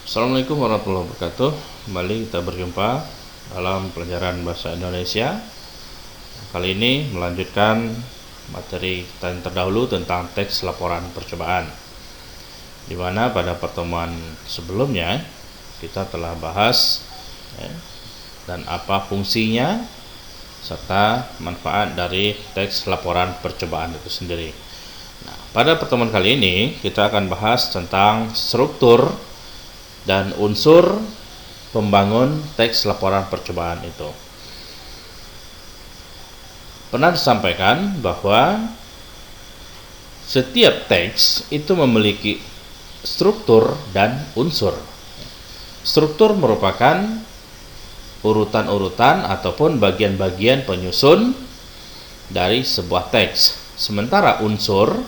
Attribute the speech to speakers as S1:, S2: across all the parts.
S1: Assalamualaikum warahmatullahi wabarakatuh. Kembali kita berjumpa dalam pelajaran bahasa Indonesia. Kali ini melanjutkan materi kita yang terdahulu tentang teks laporan percobaan, di mana pada pertemuan sebelumnya kita telah bahas dan apa fungsinya serta manfaat dari teks laporan percobaan itu sendiri. Nah, pada pertemuan kali ini kita akan bahas tentang struktur dan unsur pembangun teks laporan percobaan itu. Pernah disampaikan bahwa setiap teks itu memiliki struktur dan unsur. Struktur merupakan urutan-urutan ataupun bagian-bagian penyusun dari sebuah teks. Sementara unsur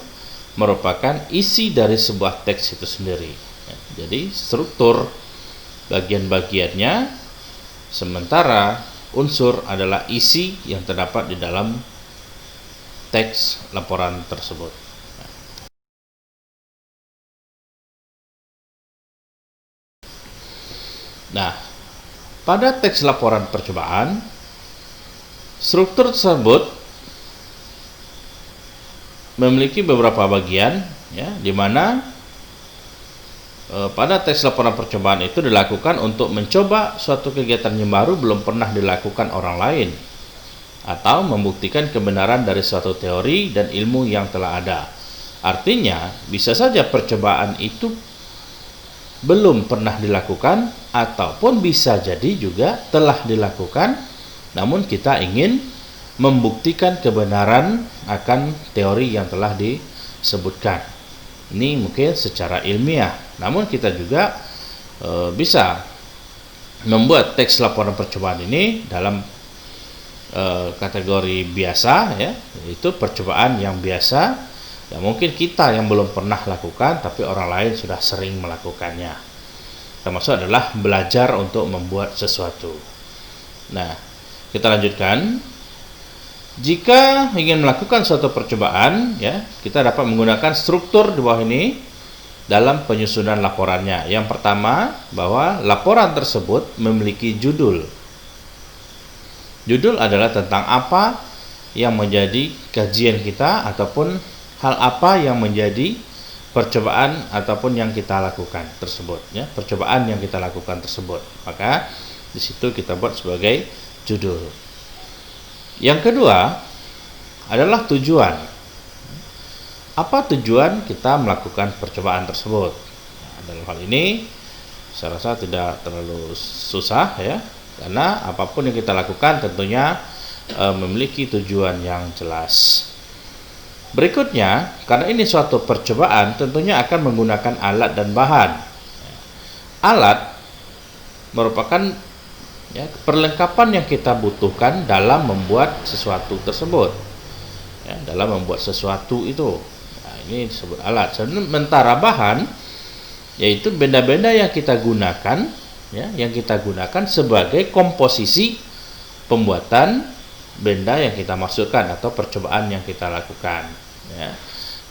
S1: merupakan isi dari sebuah teks itu sendiri. Jadi struktur bagian-bagiannya, sementara unsur adalah isi yang terdapat di dalam teks laporan tersebut. Nah, pada teks laporan percobaan, struktur tersebut memiliki beberapa bagian, di mana pada teks laporan percobaan itu dilakukan untuk mencoba suatu kegiatan yang baru belum pernah dilakukan orang lain, atau membuktikan kebenaran dari suatu teori dan ilmu yang telah ada. Artinya, bisa saja percobaan itu belum pernah dilakukan, ataupun bisa jadi juga telah dilakukan, namun kita ingin membuktikan kebenaran akan teori yang telah disebutkan. Ini mungkin secara ilmiah, namun kita juga bisa membuat teks laporan percobaan ini dalam kategori biasa, yaitu percobaan yang biasa yang mungkin kita yang belum pernah lakukan tapi orang lain sudah sering melakukannya. Termasuk adalah belajar untuk membuat sesuatu. Nah, kita lanjutkan. Jika ingin melakukan suatu percobaan, kita dapat menggunakan struktur di bawah ini dalam penyusunan laporannya. Yang pertama, bahwa laporan tersebut memiliki judul. Judul adalah tentang apa yang menjadi kajian kita, ataupun hal apa yang menjadi percobaan ataupun yang kita lakukan tersebut, percobaan yang kita lakukan tersebut. Maka di situ kita buat sebagai judul. Yang kedua adalah tujuan. Apa tujuan kita melakukan percobaan tersebut? Nah, dalam hal ini saya rasa tidak terlalu susah, karena apapun yang kita lakukan tentunya memiliki tujuan yang jelas. Berikutnya, karena ini suatu percobaan, tentunya akan menggunakan alat dan bahan. Alat merupakan perlengkapan yang kita butuhkan dalam membuat sesuatu tersebut, dalam membuat sesuatu itu. Nah, ini disebut alat. Sementara bahan yaitu benda-benda yang kita gunakan, yang kita gunakan sebagai komposisi pembuatan benda yang kita masukkan atau percobaan yang kita lakukan.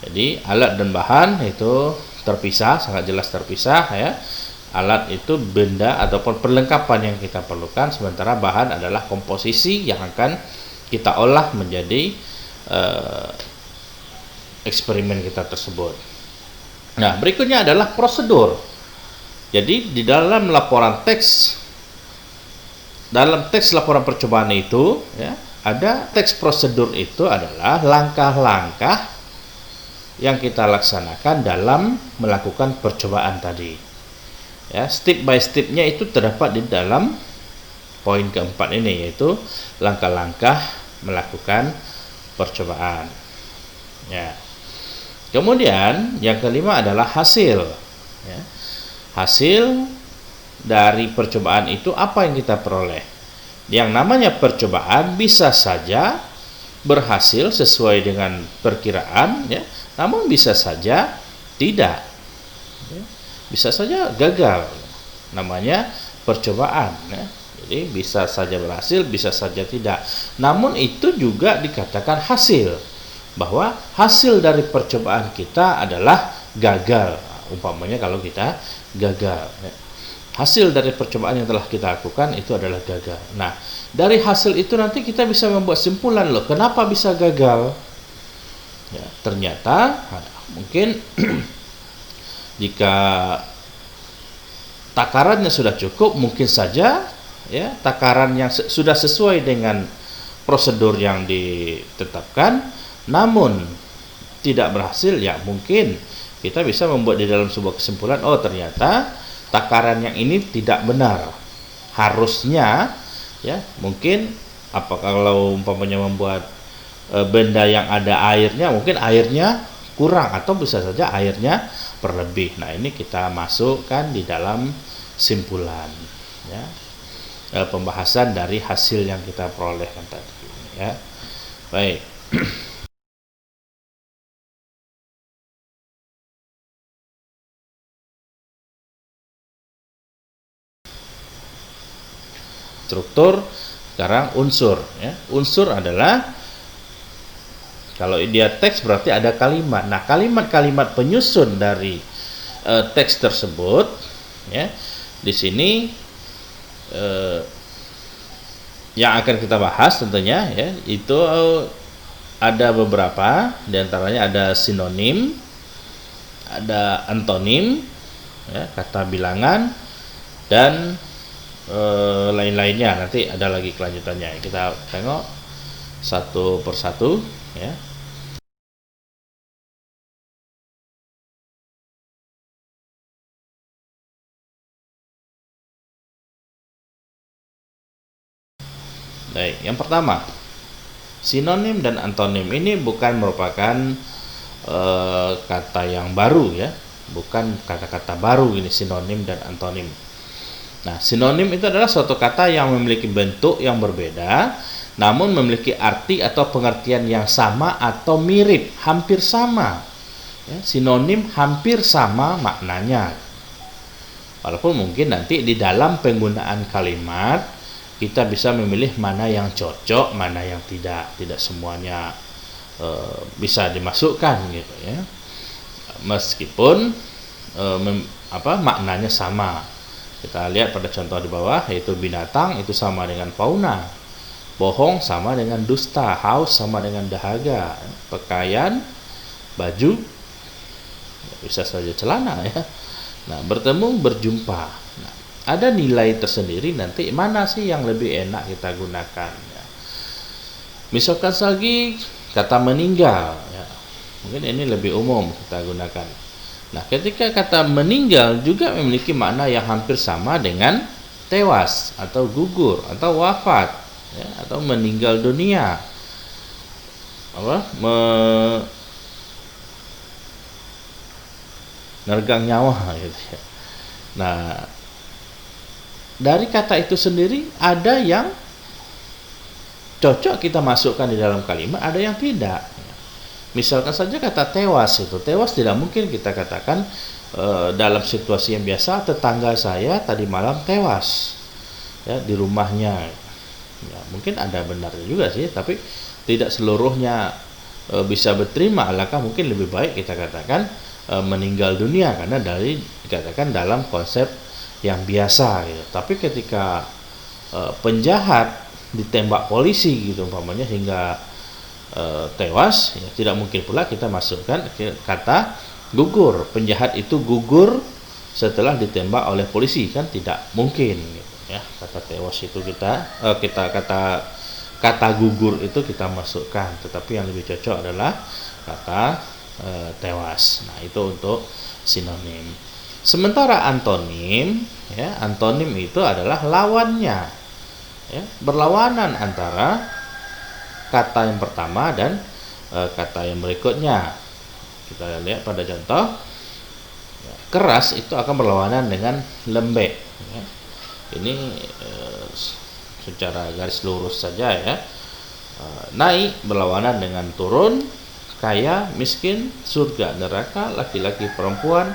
S1: Jadi alat dan bahan itu terpisah, sangat jelas terpisah. Alat itu benda ataupun perlengkapan yang kita perlukan, sementara bahan adalah komposisi yang akan kita olah menjadi eksperimen kita tersebut. Nah, berikutnya adalah prosedur. Jadi di dalam laporan teks, dalam teks laporan percobaan itu, ada teks prosedur. Itu adalah langkah-langkah yang kita laksanakan dalam melakukan percobaan tadi. Step by stepnya itu terdapat di dalam poin keempat ini, yaitu langkah-langkah melakukan percobaan. Kemudian yang kelima adalah hasil. Hasil dari percobaan itu apa yang kita peroleh? Yang namanya percobaan bisa saja berhasil sesuai dengan perkiraan, namun bisa saja tidak. Bisa saja gagal, namanya percobaan. Jadi bisa saja berhasil, bisa saja tidak. Namun itu juga dikatakan hasil, bahwa hasil dari percobaan kita adalah gagal. Umpamanya kalau kita gagal. hasil dari percobaan yang telah kita lakukan itu adalah gagal. Nah, dari hasil itu nanti kita bisa membuat simpulan loh, kenapa bisa gagal? Ya, ternyata mungkin jika takarannya sudah cukup, mungkin saja ya takaran yang sudah sesuai dengan prosedur yang ditetapkan, namun tidak berhasil, ya mungkin kita bisa membuat di dalam sebuah kesimpulan, oh ternyata takaran yang ini tidak benar. Harusnya ya mungkin kalau umpamanya membuat benda yang ada airnya, mungkin airnya kurang atau bisa saja airnya berlebih. Nah, ini kita masukkan di dalam simpulan ya. Pembahasan dari hasil yang kita perolehkan tadi ya. Baik. Struktur, sekarang unsur ya. Unsur adalah, kalau dia teks berarti ada kalimat. Nah, kalimat-kalimat penyusun dari teks tersebut ya, di sini yang akan kita bahas tentunya ya, itu ada beberapa, diantaranya ada sinonim, ada antonim ya, kata bilangan, dan lain-lainnya. Nanti ada lagi kelanjutannya, kita tengok satu persatu ya. Baik, yang pertama, sinonim dan antonim ini bukan merupakan kata yang baru ya, bukan kata-kata baru ini sinonim dan antonim. Nah, sinonim itu adalah suatu kata yang memiliki bentuk yang berbeda, namun memiliki arti atau pengertian yang sama atau mirip, hampir sama. Ya, sinonim hampir sama maknanya. Walaupun mungkin nanti di dalam penggunaan kalimat kita bisa memilih mana yang cocok, mana yang tidak. Tidak semuanya bisa dimasukkan gitu ya. Meskipun maknanya sama. Kita lihat pada contoh di bawah, yaitu binatang itu sama dengan fauna, bohong sama dengan dusta, haus sama dengan dahaga, pakaian, baju, bisa saja celana ya. Nah, bertemu, berjumpa. Nah, ada nilai tersendiri nanti mana sih yang lebih enak kita gunakan ya. Misalkan lagi kata meninggal ya, mungkin ini lebih umum kita gunakan. Nah, ketika kata meninggal juga memiliki makna yang hampir sama dengan tewas atau gugur atau wafat ya, atau meninggal dunia, menergang nyawa gitu ya. Nah, dari kata itu sendiri ada yang cocok kita masukkan di dalam kalimat, ada yang tidak. Misalkan saja kata tewas, itu tewas tidak mungkin kita katakan dalam situasi yang biasa, tetangga saya tadi malam tewas ya di rumahnya ya, mungkin ada benarnya juga sih, tapi tidak seluruhnya bisa berterima. Alangkah mungkin lebih baik kita katakan meninggal dunia, karena dikatakan dalam konsep yang biasa gitu. Tapi ketika penjahat ditembak polisi gitu umpamanya hingga tewas ya, tidak mungkin pula kita masukkan kata gugur, penjahat itu gugur setelah ditembak oleh polisi, kan tidak mungkin gitu ya. Kata tewas itu kata gugur itu kita masukkan, tetapi yang lebih cocok adalah kata tewas. Nah, itu untuk sinonim. Sementara antonim ya, antonim itu adalah lawannya ya, berlawanan antara kata yang pertama dan kata yang berikutnya. Kita lihat pada contoh, keras itu akan berlawanan dengan lembek ya. Ini secara garis lurus saja ya. Naik berlawanan dengan turun, kaya, miskin, surga, neraka, laki-laki, perempuan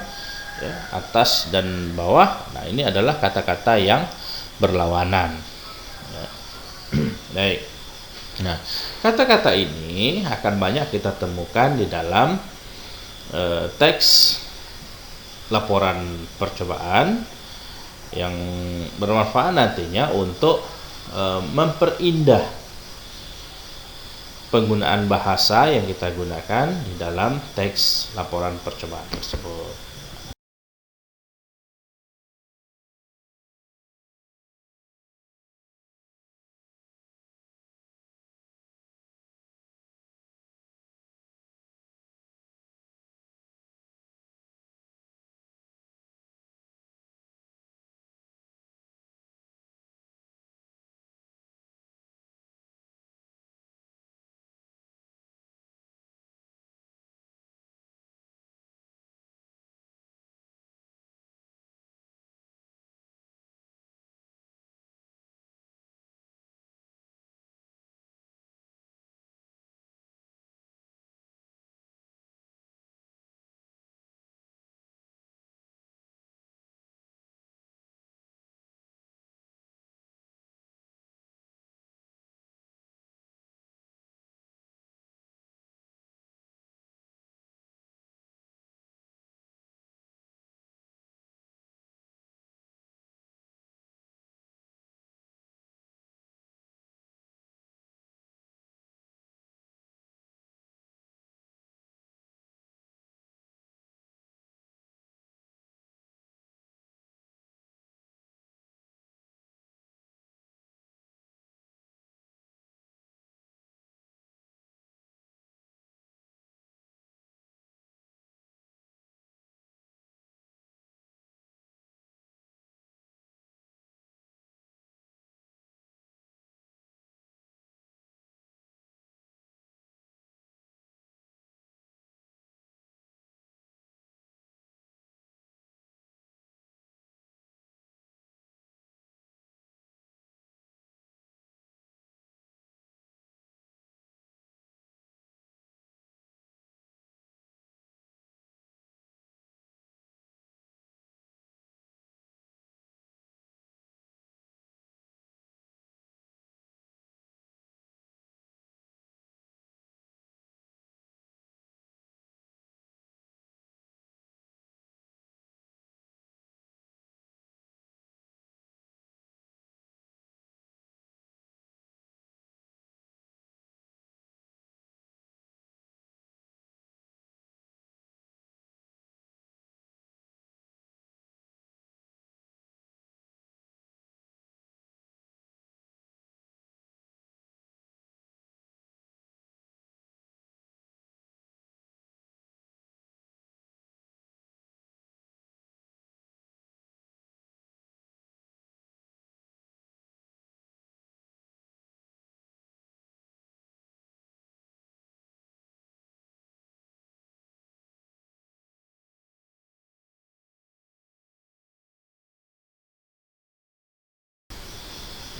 S1: ya, atas dan bawah. Nah, ini adalah kata-kata yang berlawanan ya. Baik. Nah, kata-kata ini akan banyak kita temukan di dalam teks laporan percobaan yang bermanfaat nantinya untuk memperindah penggunaan bahasa yang kita gunakan di dalam teks laporan percobaan tersebut.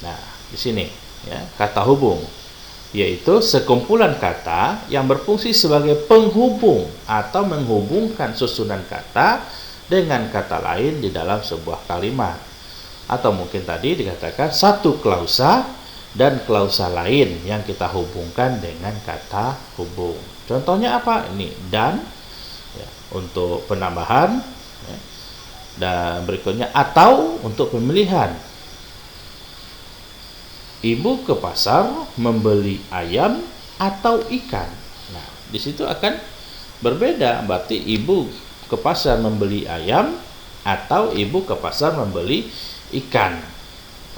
S1: Nah, di sini ya, kata hubung yaitu sekumpulan kata yang berfungsi sebagai penghubung atau menghubungkan susunan kata dengan kata lain di dalam sebuah kalimat. Atau mungkin tadi dikatakan satu klausa dan klausa lain yang kita hubungkan dengan kata hubung. Contohnya apa? Ini dan ya, untuk penambahan ya. Dan berikutnya atau untuk pemilihan. Ibu ke pasar membeli ayam atau ikan. Nah, di situ akan berbeda. Berarti ibu ke pasar membeli ayam atau ibu ke pasar membeli ikan.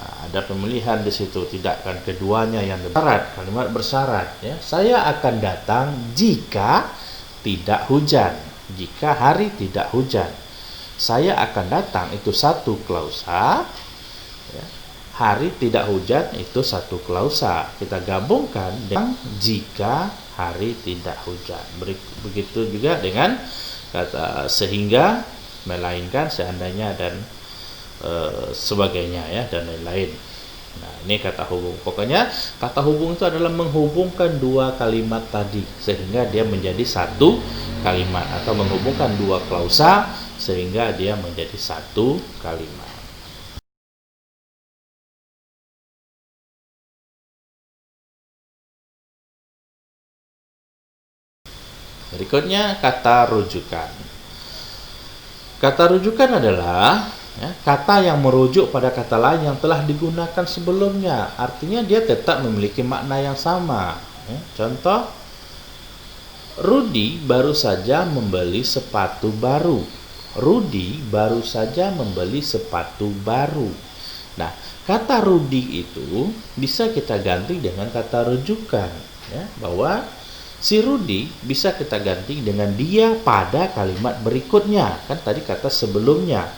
S1: Nah, ada pemilihan di situ, tidak kan keduanya yang bersyarat, kalimat bersyarat ya. Saya akan datang jika tidak hujan. Jika hari tidak hujan. Saya akan datang itu satu klausa. Ya. Hari tidak hujan itu satu klausa. Kita gabungkan dengan jika hari tidak hujan. Begitu juga dengan kata sehingga, melainkan, seandainya, dan sebagainya ya, dan lain-lain. Nah, ini kata hubung. Pokoknya kata hubung itu adalah menghubungkan dua kalimat tadi sehingga dia menjadi satu kalimat, atau menghubungkan dua klausa sehingga dia menjadi satu kalimat. Berikutnya kata rujukan. Kata rujukan adalah ya, kata yang merujuk pada kata lain yang telah digunakan sebelumnya, artinya dia tetap memiliki makna yang sama, ya. Contoh, Rudi baru saja membeli sepatu baru. Rudi baru saja membeli sepatu baru. Nah, kata Rudi itu bisa kita ganti dengan kata rujukan, ya, bahwa si Rudi bisa kita ganti dengan dia pada kalimat berikutnya. Kan tadi kata sebelumnya,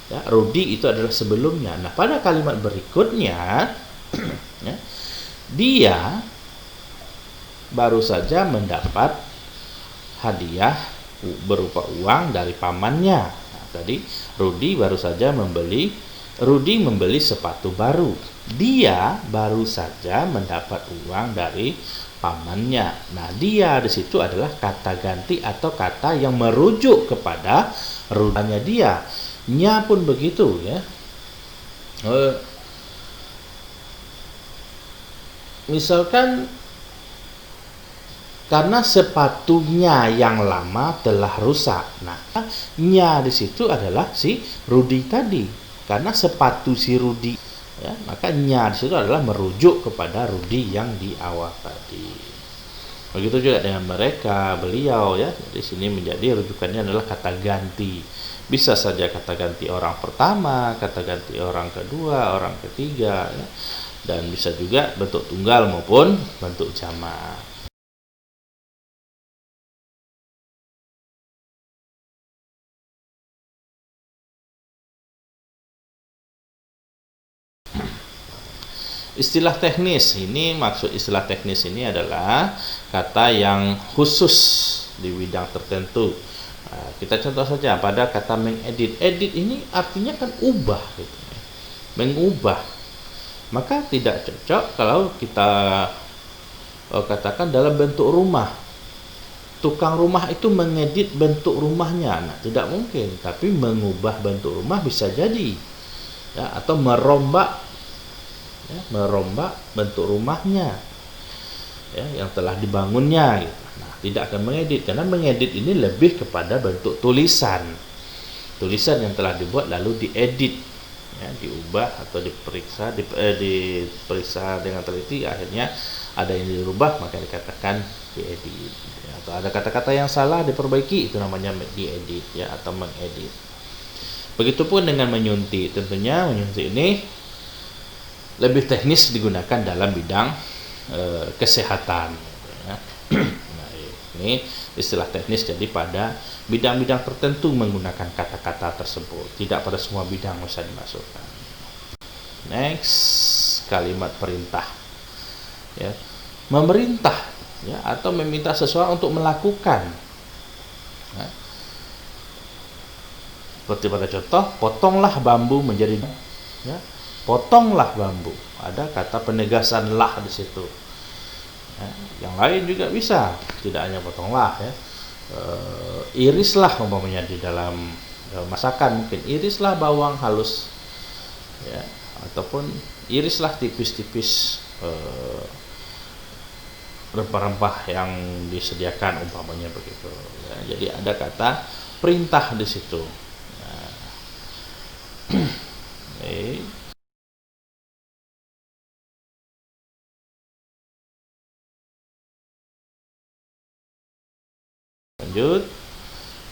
S1: ya, Rudi itu adalah sebelumnya. Nah, pada kalimat berikutnya ya, dia baru saja mendapat hadiah berupa uang dari pamannya. Nah, tadi Rudi membeli sepatu baru. Dia baru saja mendapat uang dari pamannya. Nah, dia di situ adalah kata ganti atau kata yang merujuk kepada rudanya dia. Nya pun begitu, ya. Misalkan karena sepatunya yang lama telah rusak. Nah, nya di situ adalah si Rudi tadi. Karena sepatu si Rudi, ya, maka nya di situ adalah merujuk kepada Rudi yang di awal tadi. Begitu juga dengan mereka, beliau, ya. Di sini menjadi rujukannya adalah kata ganti. Bisa saja kata ganti orang pertama, kata ganti orang kedua, orang ketiga, ya. Dan bisa juga bentuk tunggal maupun bentuk jamak. Istilah teknis ini, maksud istilah teknis ini adalah kata yang khusus di bidang tertentu. Nah, kita contoh saja pada kata mengedit. Edit ini artinya kan ubah, gitu. Mengubah. Maka tidak cocok kalau kita katakan dalam bentuk rumah. Tukang rumah itu mengedit bentuk rumahnya. Nah, tidak mungkin. Tapi mengubah bentuk rumah bisa jadi, ya, atau merombak bentuk rumahnya, ya, yang telah dibangunnya, gitu. Nah, tidak akan mengedit, karena mengedit ini lebih kepada bentuk tulisan yang telah dibuat lalu diedit, ya, diubah atau diperiksa dengan teliti, akhirnya ada yang dirubah, maka dikatakan diedit, ya. Atau ada kata-kata yang salah diperbaiki, itu namanya diedit, ya, atau mengedit. Begitupun dengan menyuntik. Tentunya menyuntik ini lebih teknis digunakan dalam bidang kesehatan, ya. Nah, ini istilah teknis, jadi pada bidang-bidang tertentu menggunakan kata-kata tersebut, tidak pada semua bidang bisa dimasukkan. Next, kalimat perintah, ya. Memerintah, ya, atau meminta seseorang untuk melakukan, ya. Seperti pada contoh, potonglah bambu menjadi, ya. Potonglah bambu, ada kata penegasan lah di situ, ya. Yang lain juga bisa, tidak hanya potonglah, ya. Irislah umpamanya di dalam masakan, mungkin irislah bawang halus, ya, ataupun irislah tipis-tipis rempah-rempah yang disediakan, umpamanya begitu, ya. Jadi ada kata perintah di situ, ya. Lanjut,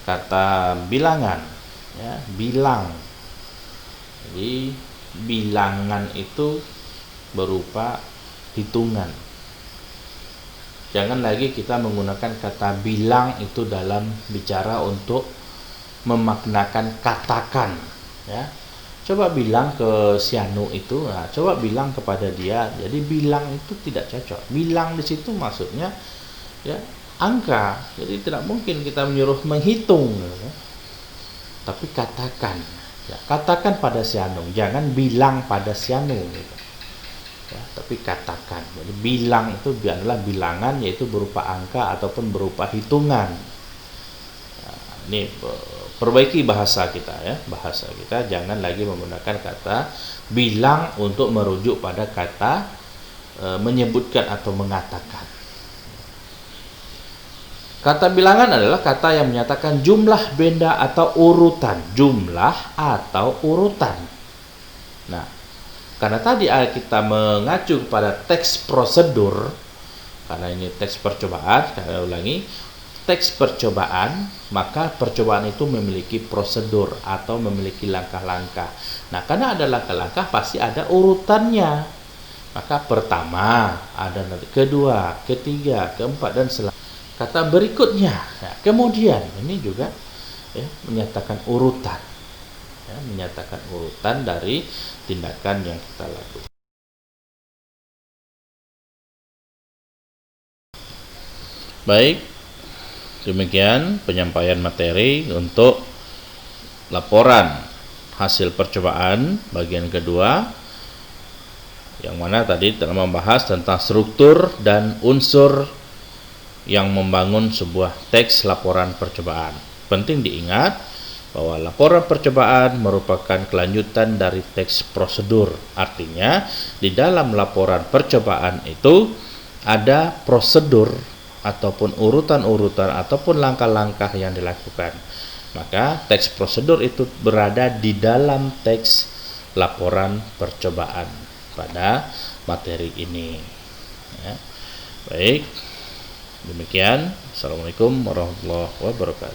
S1: kata bilangan, ya, bilang. Jadi bilangan itu berupa hitungan. Jangan lagi kita menggunakan kata bilang itu dalam bicara untuk memaknakan katakan, ya. Coba bilang ke si Anu itu, nah, coba bilang kepada dia. Jadi bilang itu tidak cocok. Bilang di situ maksudnya, ya, angka. Jadi tidak mungkin kita menyuruh menghitung, ya. Tapi katakan, ya, katakan pada si Anu, jangan bilang pada si Anu, gitu. Ya, tapi katakan. Jadi bilang itu adalah bilangan, yaitu berupa angka ataupun berupa hitungan. Ya, ini perbaiki bahasa kita, ya. Bahasa kita jangan lagi menggunakan kata bilang untuk merujuk pada kata menyebutkan atau mengatakan. Kata bilangan adalah kata yang menyatakan jumlah benda atau urutan. Jumlah atau urutan. Nah, karena tadi kita mengacu kepada teks prosedur, karena ini teks percobaan, saya ulangi, teks percobaan, maka percobaan itu memiliki prosedur atau memiliki langkah-langkah. Nah, karena ada langkah-langkah pasti ada urutannya. Maka pertama, ada nanti kedua, ketiga, keempat, dan selanjutnya. Kata berikutnya, nah, kemudian ini juga ya, menyatakan urutan, ya, menyatakan urutan dari tindakan yang kita lakukan. Baik, demikian penyampaian materi untuk laporan hasil percobaan bagian kedua, yang mana tadi telah membahas tentang struktur dan unsur yang membangun sebuah teks laporan percobaan. Penting diingat bahwa laporan percobaan merupakan kelanjutan dari teks prosedur. Artinya, di dalam laporan percobaan itu ada prosedur ataupun urutan-urutan ataupun langkah-langkah yang dilakukan. Maka teks prosedur itu berada di dalam teks laporan percobaan pada materi ini. Ya. Baik. Demikian, Assalamualaikum warahmatullahi wabarakatuh.